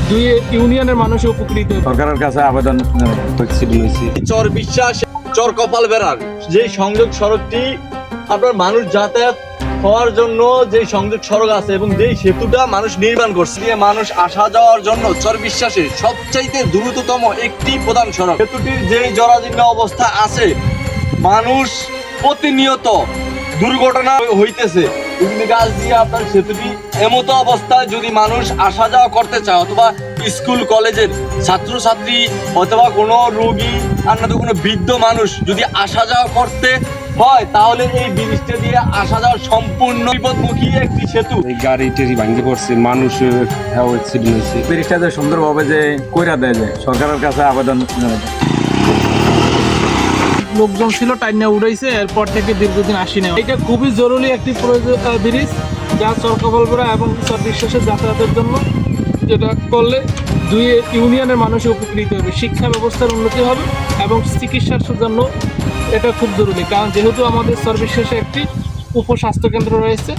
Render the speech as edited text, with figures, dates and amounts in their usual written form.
দুই ইউনিয়নের মানুষ উপকৃত হবে। সরকারের কাছে আবেদন হয়েছে। চর বিশ্বাস চর কপাল বেড়ার যে সংযোগ সড়কটি আপনার মানুষ যাতায়াত হওয়ার জন্য যে সংযোগ সড়ক আছে এবং যেই সেতুটা মানুষ নির্মাণ করছে দিয়ে মানুষ আসা যাওয়ার জন্য চর বিশ্বাসের সবচাইতে দ্রুততম একটি প্রধান সড়ক। সেতুটির যেই জরাজীর্ণ অবস্থা আছে, মানুষ প্রতিনিয়ত দুর্ঘটনা হইতেছে বিভিন্ন গাছ দিয়ে আপনার সেতুটি এমতো অবস্থায় যদি মানুষ আসা যাওয়া করতে চায় অথবা স্কুল কলেজের ছাত্রছাত্রী অথবা কোনো রোগী আর না তো কোনো বৃদ্ধ মানুষ যদি আসা যাওয়া করতে হয় তাহলে এই ব্রিজটা দিয়ে আসা যাওয়া সম্পূর্ণ বিপদমুখী একটি সেতু। এই গাড়ি টেরি ভাঙ্গি পড়ছে, মানুষ অ্যাক্সিডেন্ট হয়েছে। ব্রিজটা যে সুন্দরভাবে যে কইরা দেয় যায়, সরকারের কাছে আবেদন লোকজন ছিল টাইনা উড়াইছে, এরপর থেকে দীর্ঘদিন আসি না। এটা খুবই জরুরি একটি প্রয়োজন ব্রিজ, যা চরকাপালগড়া এবং চর বিশ্বাসের যাতায়াতের জন্য, যেটা করলে দুই ইউনিয়নের মানুষ উপকৃত হবে, শিক্ষা ব্যবস্থার উন্নতি হবে এবং চিকিৎসার জন্য এটা খুব জরুরি। কারণ যেহেতু আমাদের চর বিশ্বাসে একটি উপস্বাস্থ্য কেন্দ্র রয়েছে,